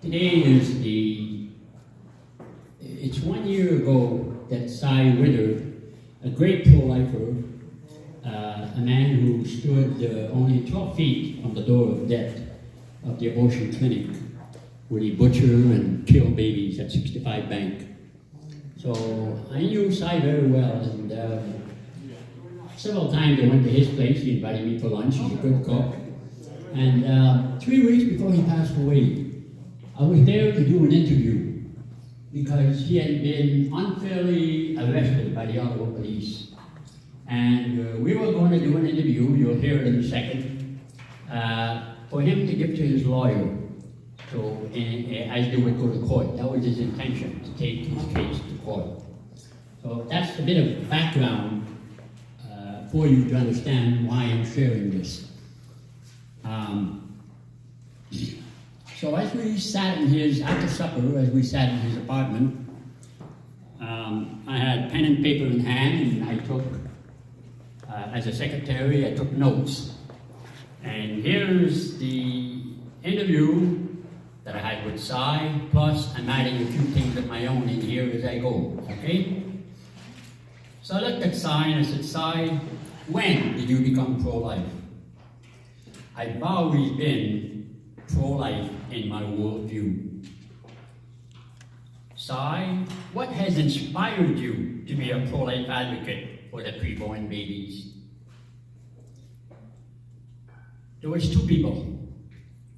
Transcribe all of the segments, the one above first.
Today is it's 1 year ago that Cyril, a great pro-lifer, a man who stood only 12 feet from the door of death of the abortion clinic, where he butchered and killed babies at 65 Bank. So I knew Cy very well, and several times I went to his place. He invited me for lunch. He's a good cook. And 3 weeks before he passed away, I was there to do an interview because he had been unfairly arrested by the Ottawa police. And we were going to do an interview, you'll hear it in a second, for him to give to his lawyer. So, as they would go to court. That was his intention, to take his case to court. So that's a bit of background for you to understand why I'm sharing this. So as we sat after supper, as we sat in his apartment, I had pen and paper in hand, and I took, as a secretary, I took notes. And here's the interview that I had with Cy, plus I'm adding a few things of my own in here as I go, okay? So I looked at Cy and I said, Cy, when did you become pro-life? I've always been pro-life in my worldview. Cy, what has inspired you to be a pro-life advocate for the preborn babies? There was two people.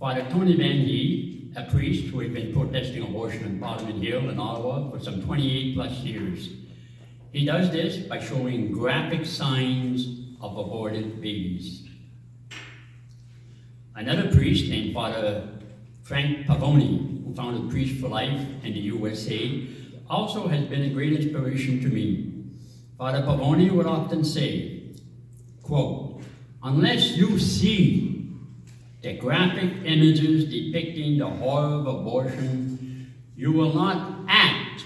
Father Tony Van He, a priest who had been protesting abortion in Parliament Hill in Ottawa for some 28 plus years. He does this by showing graphic signs of aborted babies. Another priest named Father Frank Pavoni, who founded Priests for Life in the USA, also has been a great inspiration to me. Father Pavoni would often say, quote, unless you see the graphic images depicting the horror of abortion, you will not act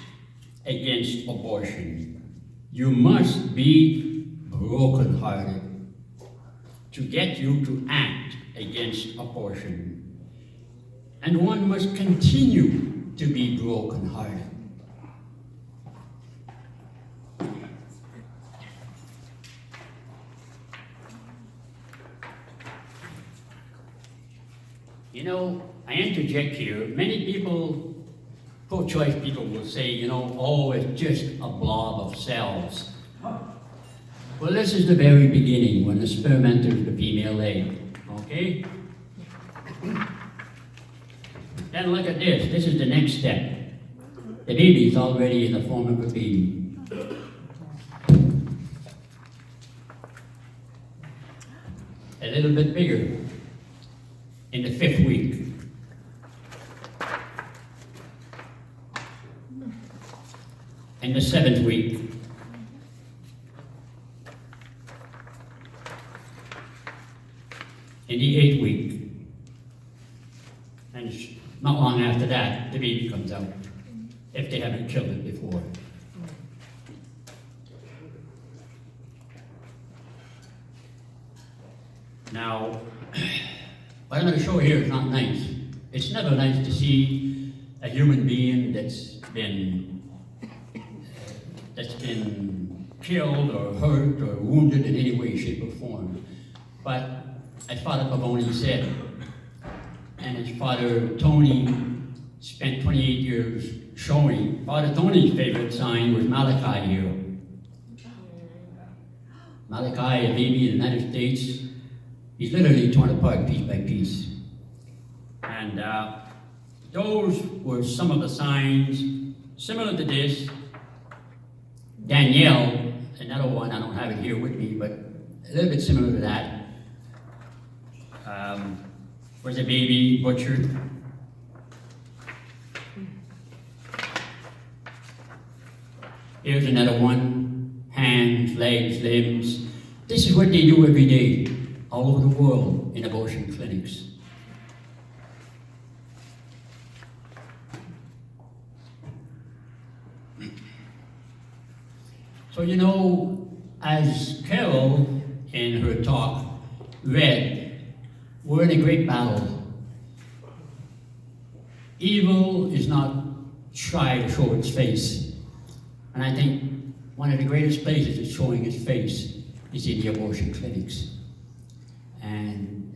against abortion. You must be brokenhearted to get you to act against abortion. And one must continue to be brokenhearted. You know, I interject here. Many people, pro-choice people will say, oh, it's just a blob of cells. Well, this is the very beginning when the sperm enters the female egg, okay? Then look at this. This is the next step. The baby is already in the form of a baby. A little bit bigger in the 5th week. In the 7th week. In the 8th week. And not long after that, the baby comes out, if they haven't killed it before. Now, what I'm going to show here is not nice. It's never nice to see a human being that's been killed or hurt or wounded in any way, shape, or form. But as Father Pavoni said, and as Father Tony spent 28 years showing, Father Tony's favorite sign was Malachi here. Malachi, a baby in the United States, he's literally torn apart piece by piece. And those were some of the signs similar to this. Danielle, another one, I don't have it here with me, but a little bit similar to that. Was a baby butchered. Here's another one. Hands, legs, limbs. This is what they do every day, all over the world, in abortion clinics. So, as Carol, in her talk, read, we're in a great battle. Evil is not shy to show its face. And I think one of the greatest places it's showing its face is in the abortion clinics. And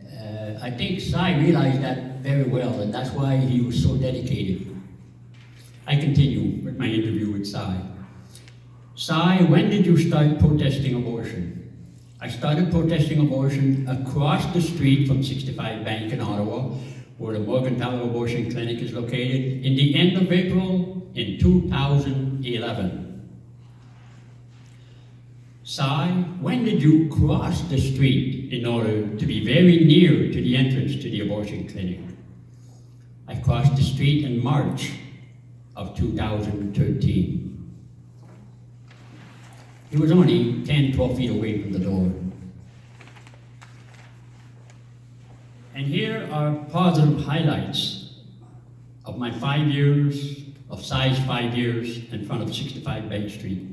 I think Cy realized that very well, and that's why he was so dedicated. I continue with my interview with Cy. Cy, when did you start protesting abortion? I started protesting abortion across the street from 65 Bank in Ottawa, where the Morgentaler Abortion Clinic is located, in the end of April in 2011. Cy, when did you cross the street in order to be very near to the entrance to the abortion clinic? I crossed the street in March of 2013. He was only 10, 12 feet away from the door. And here are positive highlights of my 5 years, of Cy's 5 years in front of 65 Bank Street.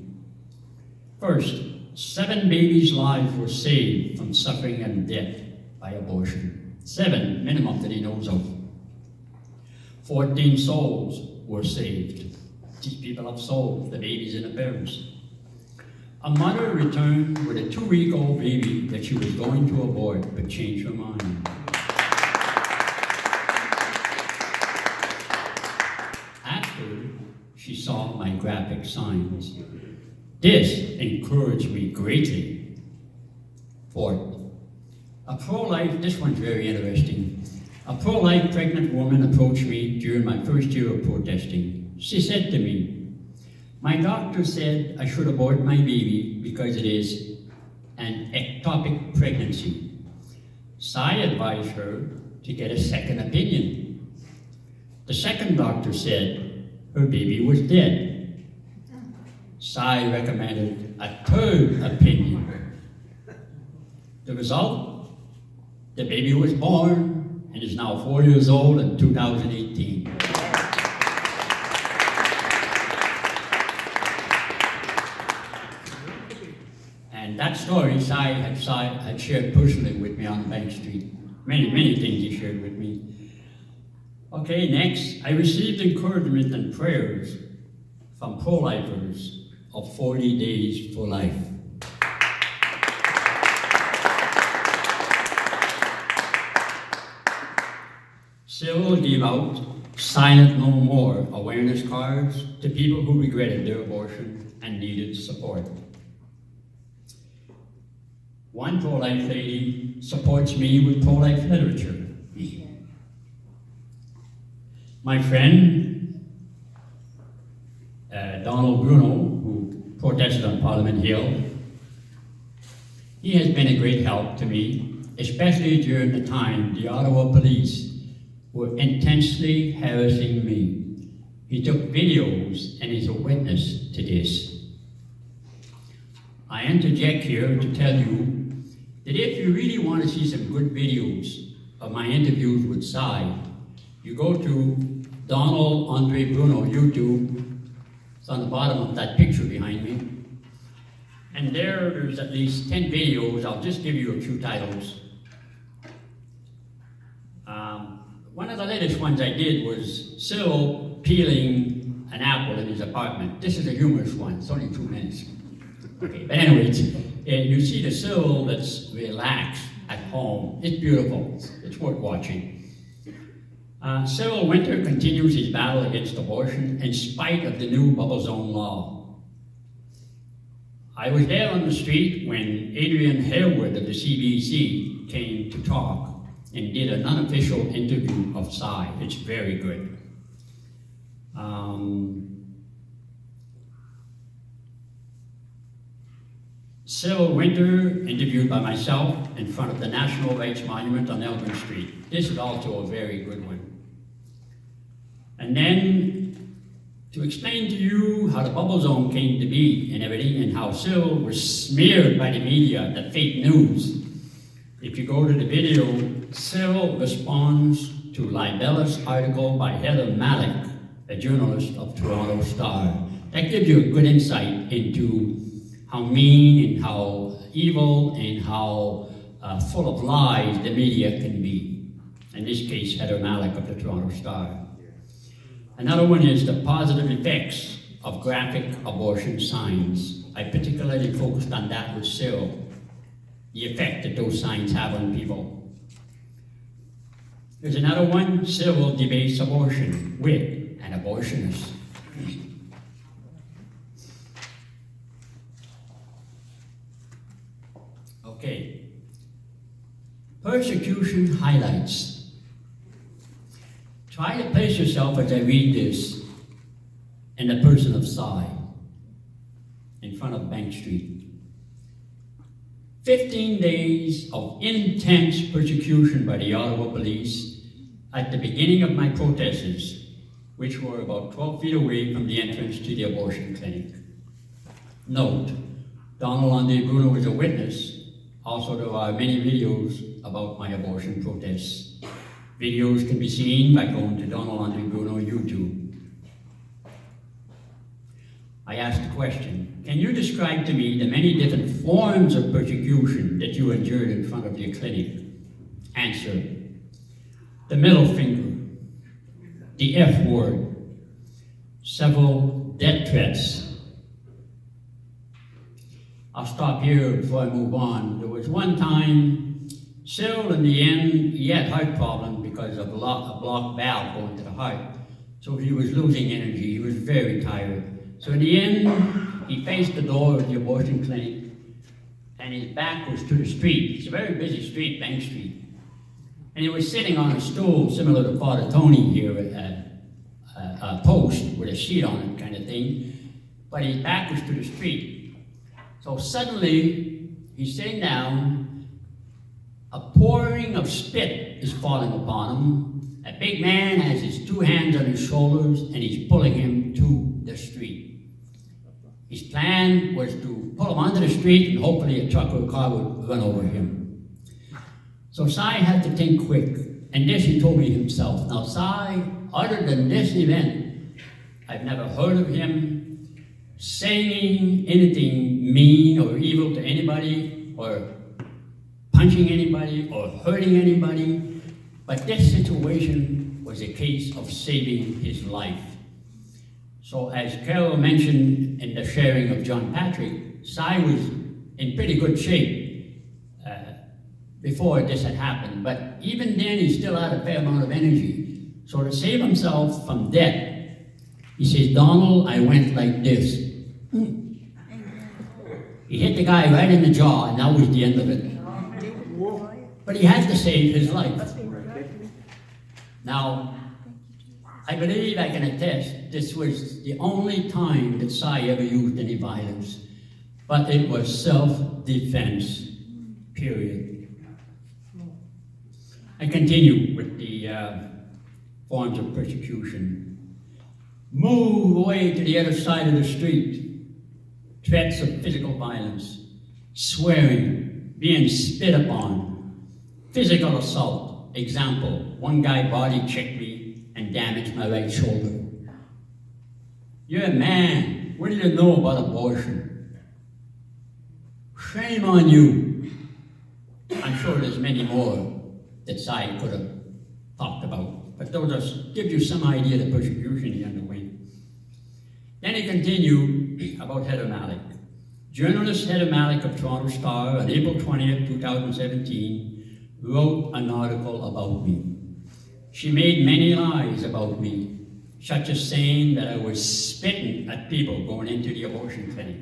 First, 7 babies' lives were saved from suffering and death by abortion. 7, minimum that he knows of. 14 souls were saved. These people have souls, the babies and the parents. A mother returned with a 2-week-old baby that she was going to abort, but changed her mind. After she saw my graphic signs. This encouraged me greatly. Fourth, a pro-life, this one's very interesting. A pro-life pregnant woman approached me during my first year of protesting. She said to me, "My doctor said I should abort my baby because it is an ectopic pregnancy." So I advised her to get a second opinion. The second doctor said her baby was dead. Cy recommended a third opinion. The result? The baby was born and is now 4 years old in 2018. And that story Cy had shared personally with me on Bank Street. Many, many things he shared with me. Okay, next, I received encouragement and prayers from pro-lifers of 40 Days for Life. Cyril gave out Silent No More awareness cards to people who regretted their abortion and needed support. One pro-life lady supports me with pro-life literature. My friend, Bruneau, who protested on Parliament Hill, he has been a great help to me, especially during the time the Ottawa police were intensely harassing me. He took videos and is a witness to this. I interject here to tell you that if you really want to see some good videos of my interviews with Cy, you go to Donald Andre Bruneau YouTube. It's on the bottom of that picture behind me. And there's at least 10 videos. I'll just give you a few titles. One of the latest ones I did was Cyril peeling an apple in his apartment. This is a humorous one. It's only 2 minutes. Okay, but anyways, you see the Cyril that's relaxed at home. It's beautiful. It's worth watching. Cyril Winter continues his battle against abortion in spite of the new bubble zone law. I was there on the street when Adrian Harewood of the CBC came to talk and did an unofficial interview of Cy. It's very good. Cyril Winter, interviewed by myself in front of the National Rights Monument on Elgin Street. This is also a very good one. And then, to explain to you how the bubble zone came to be and everything, and how Cyril was smeared by the media, the fake news. If you go to the video, Cyril responds to a libelous article by Heather Malik, a journalist of Toronto Star. That gives you a good insight into how mean and how evil and how full of lies the media can be. In this case, Heather Malik of the Toronto Star. Another one is the positive effects of graphic abortion signs. I particularly focused on that with Cyril, the effect that those signs have on people. There's another one, Cyril debates abortion with an abortionist. Okay. Persecution highlights. Try to place yourself, as I read this, in the person of Cy in front of Bank Street. 15 days of intense persecution by the Ottawa police at the beginning of my protests, which were about 12 feet away from the entrance to the abortion clinic. Note, Donald Andre Bruneau was a witness. Also, there are many videos about my abortion protests. Videos can be seen by going to Donald Andre Bruneau YouTube. I asked the question, can you describe to me the many different forms of persecution that you endured in front of your clinic? Answer, the middle finger, the F word, several death threats. I'll stop here before I move on. There was one time, Cyril in the end, he had heart problems because of a blocked valve going to the heart. So he was losing energy, he was very tired. So in the end, he faced the door of the abortion clinic and his back was to the street. It's a very busy street, Bank Street. And he was sitting on a stool similar to Father Tony here, a post with a sheet on it kind of thing. But his back was to the street. So suddenly, he's sitting down, a pouring of spit is falling upon him. A big man has his two hands on his shoulders and he's pulling him to the street. His plan was to pull him onto the street and hopefully a truck or a car would run over him. So Cy had to think quick, and this he told me himself. Now Cy, other than this event, I've never heard of him saying anything mean or evil to anybody, or punching anybody, or hurting anybody. But this situation was a case of saving his life. So as Carol mentioned in the sharing of John Patrick, Cy was in pretty good shape before this had happened. But even then, he still had a fair amount of energy. So to save himself from death, he says, Donald, I went like this. He hit the guy right in the jaw, and that was the end of it. But he had to save his life. Now, I believe I can attest this was the only time that Cy ever used any violence, but it was self-defense, period. I continue with the forms of persecution. Move away to the other side of the street. Threats of physical violence, swearing, being spit upon, physical assault. Example, one guy body checked me and damaged my right shoulder. You're a man, what do you know about abortion? Shame on you. I'm sure there's many more that Cy could have talked about, but those just give you some idea of the persecution he underwent. Then he continued about Heather Malik. Journalist Heather Malik of Toronto Star on April 20th, 2017, wrote an article about me. She made many lies about me, such as saying that I was spitting at people going into the abortion clinic.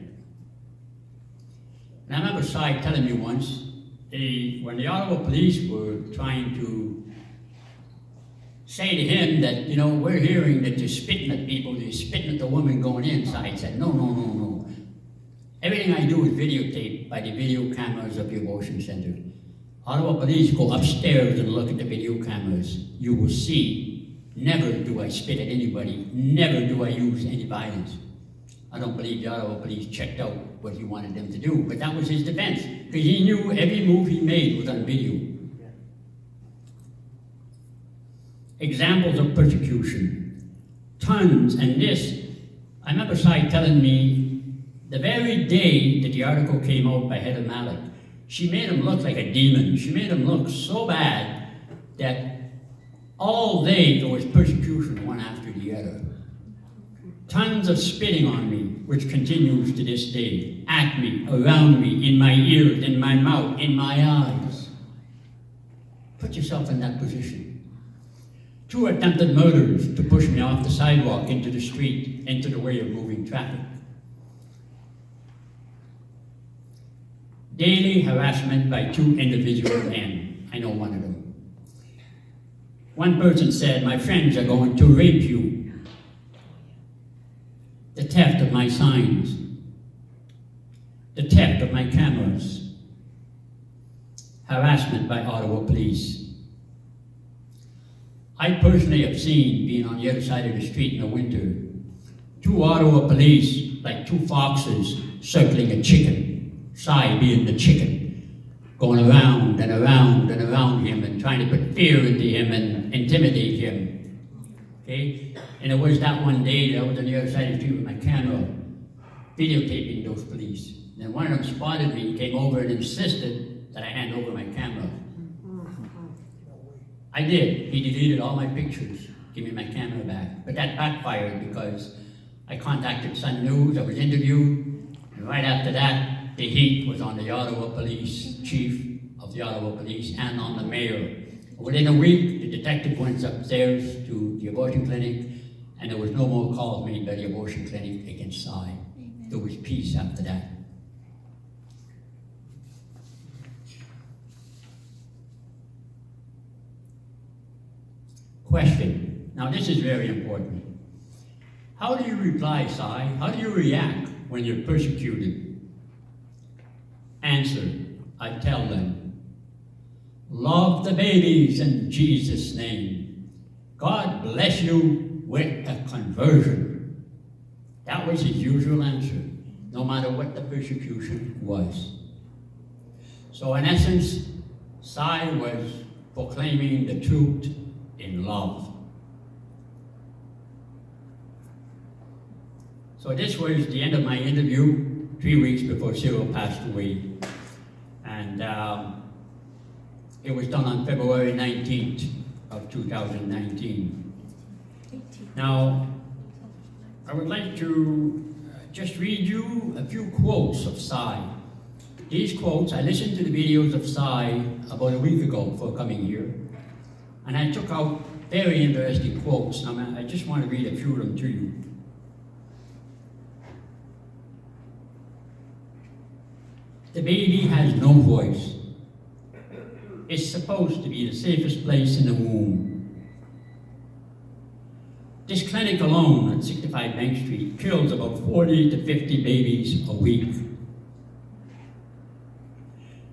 And I remember Cy telling me once, when the Ottawa police were trying to say to him that, you know, we're hearing that you're spitting at people, you're spitting at the woman going inside. He said, no, no, no, no. Everything I do is videotaped by the video cameras of the abortion center. Ottawa police go upstairs and look at the video cameras. You will see, never do I spit at anybody, never do I use any violence. I don't believe the Ottawa police checked out what he wanted them to do, but that was his defense, because he knew every move he made was on video. Examples of persecution, tons, and this, I remember Cy telling me, the very day that the article came out by Heather Malik, she made him look like a demon. She made him look so bad that All day there was persecution one after the other. Tons of spitting on me, which continues to this day, at me, around me, in my ears, in my mouth, in my eyes. Put yourself in that position. 2 attempted murders to push me off the sidewalk into the street, into the way of moving traffic. Daily harassment by 2 individual men. I know one of them. One person said, "My friends are going to rape you." The theft of my signs. The theft of my cameras. Harassment by Ottawa police. I personally have seen, being on the other side of the street in the winter, 2 Ottawa police, like 2 foxes, circling a chicken, Cy being the chicken, going around and around and around him and trying to put fear into him and intimidate him. Okay? And it was that one day that I was on the other side of the street with my camera, videotaping those police. And one of them spotted me, came over and insisted that I hand over my camera. I did. He deleted all my pictures, give me my camera back. But that backfired because I contacted Sun News, I was interviewed, and right after that, the heat was on the Ottawa police, chief of the Ottawa police, and on the mayor. Within a week, the detective went upstairs to the abortion clinic, and there was no more calls made by the abortion clinic against Cy. There was peace after that. Question. Now this is very important. How do you reply, Cy? How do you react when you're persecuted? Answer. I tell them, love the babies in Jesus' name. God bless you with a conversion. That was his usual answer, no matter what the persecution was. So in essence, Cy was proclaiming the truth in love. So this was the end of my interview, 3 weeks before Cyril passed away. And it was done on February 19th of 2019. Now, I would like to just read you a few quotes of Cy. These quotes, I listened to the videos of Cy about a week ago before coming here, and I took out very interesting quotes. I just want to read a few of them to you. The baby has no voice. It's supposed to be the safest place in the womb. This clinic alone at 65 Bank Street kills about 40 to 50 babies a week.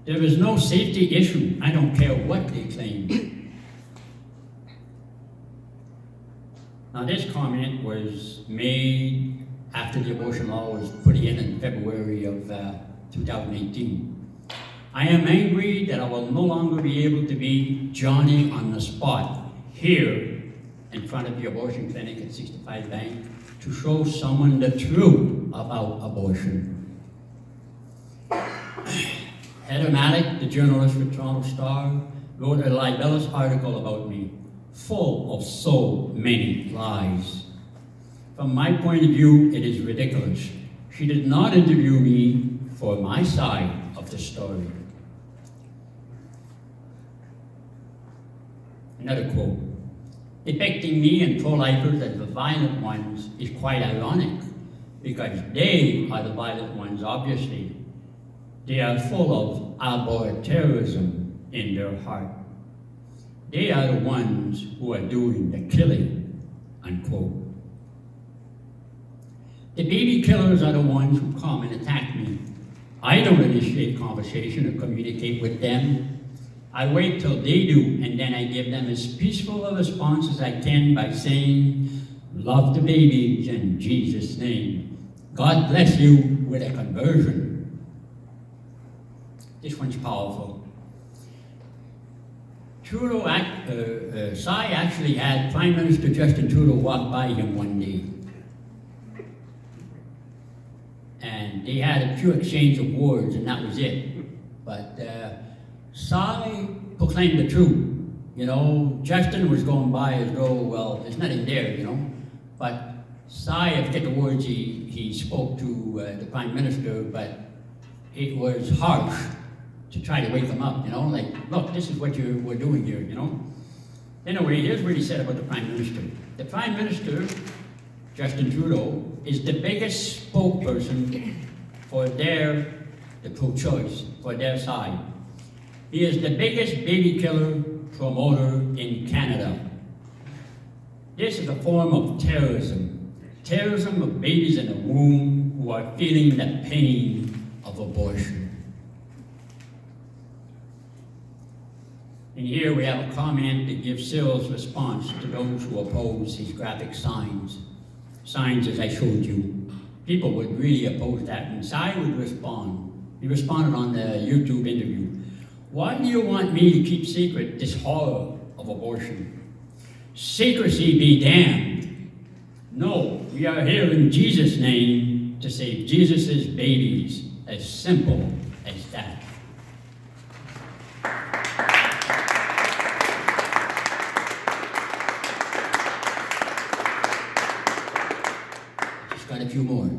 There is no safety issue. I don't care what they claim. Now this comment was made after the abortion law was put in February of 2018. I am angry that I will no longer be able to be Johnny on the spot here in front of the abortion clinic at 65 Bank to show someone the truth about abortion. Heather Malik, the journalist for Toronto Star, wrote a libelous article about me, full of so many lies. From my point of view, it is ridiculous. She did not interview me for my side of the story. Another quote. Depicting me and pro-lifers as the violent ones is quite ironic, because they are the violent ones, obviously. They are full of aborterism in their heart. They are the ones who are doing the killing, unquote. The baby killers are the ones who come and attack me. I don't initiate conversation or communicate with them. I wait till they do, and then I give them as peaceful a response as I can by saying, love the babies in Jesus' name. God bless you with a conversion. This one's powerful. Cy actually had Prime Minister Justin Trudeau walk by him one day. And they had a few exchange of words, and that was it. But Cy proclaimed the truth. You know, Justin was going by as though, well, there's nothing there, you know. But Cy, I forget the words he spoke to the Prime Minister, but it was harsh to try to wake him up, you know, like, look, this is what we're doing here, you know. Anyway, here's what he said about the Prime Minister. The Prime Minister, Justin Trudeau, is the biggest spokesperson for the pro-choice, for their side. He is the biggest baby killer promoter in Canada. This is a form of terrorism. Terrorism of babies in the womb who are feeling the pain of abortion. And here we have a comment that gives Cyril's response to those who oppose his graphic signs. Signs, as I showed you. People would really oppose that, and Cy would respond. He responded on the YouTube interview. Why do you want me to keep secret this horror of abortion? Secrecy be damned. No, we are here in Jesus' name to save Jesus' babies. As simple as that. Just got a few more.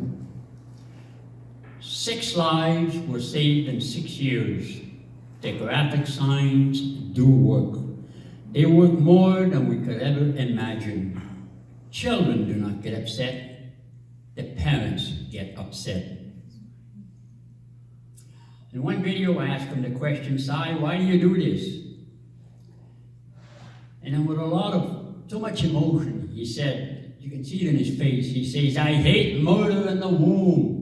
6 lives were saved in 6 years. The graphic signs do work. They work more than we could ever imagine. Children do not get upset. The parents get upset. In one video, I asked him the question, Cy, why do you do this? And then with so much emotion, he said, you can see it in his face, he says, I hate murder in the womb.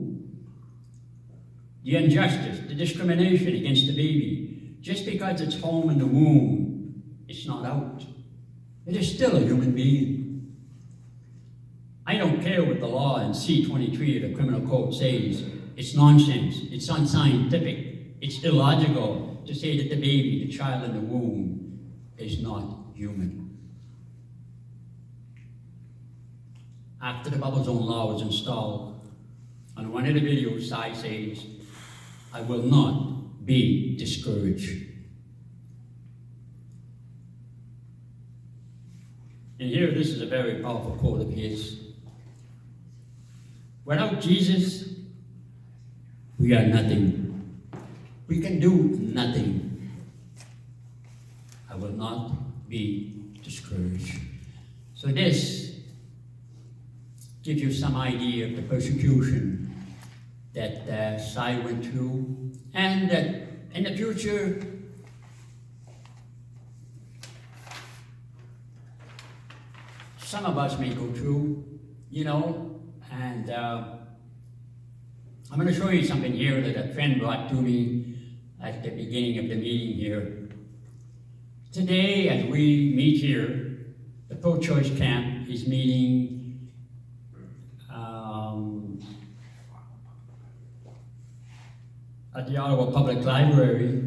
The injustice, the discrimination against the baby. Just because it's home in the womb, it's not out. It is still a human being. I don't care what the law in C-23 of the Criminal Code says. It's nonsense. It's unscientific. It's illogical to say that the baby, the child in the womb, is not human. After the bubble zone law was installed, on one of the videos, Cy says, I will not be discouraged. And here, this is a very powerful quote of his. Without Jesus, we are nothing. We can do nothing. I will not be discouraged. So this gives you some idea of the persecution that Cy went through, and that in the future, some of us may go through, you know, and I'm going to show you something here that a friend brought to me at the beginning of the meeting here. Today, as we meet here, the pro-choice camp is meeting at the Ottawa Public Library,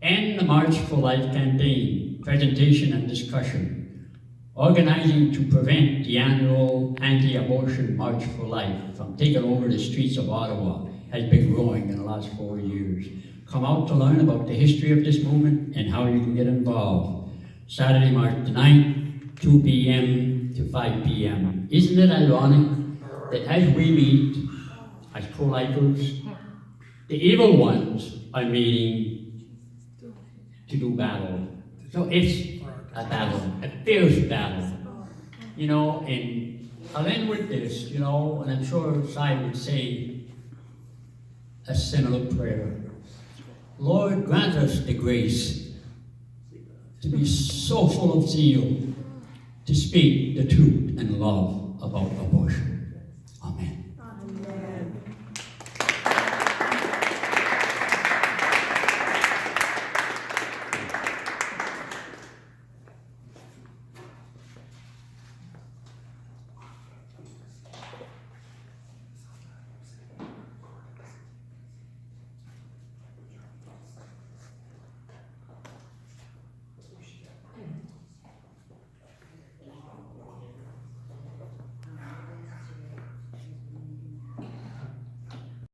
and the March for Life campaign, presentation and discussion, organizing to prevent the annual anti-abortion March for Life from taking over the streets of Ottawa has been growing in the last 4 years. Come out to learn about the history of this movement and how you can get involved. Saturday, March the 9th, 2 p.m. to 5 p.m. Isn't it ironic that as we meet as pro-lifers, the evil ones are meeting to do battle. So it's a battle, a fierce battle. You know, and I'll end with this, you know, and I'm sure Cy would say a similar prayer. Lord, grant us the grace to be so full of zeal to speak the truth and love about abortion.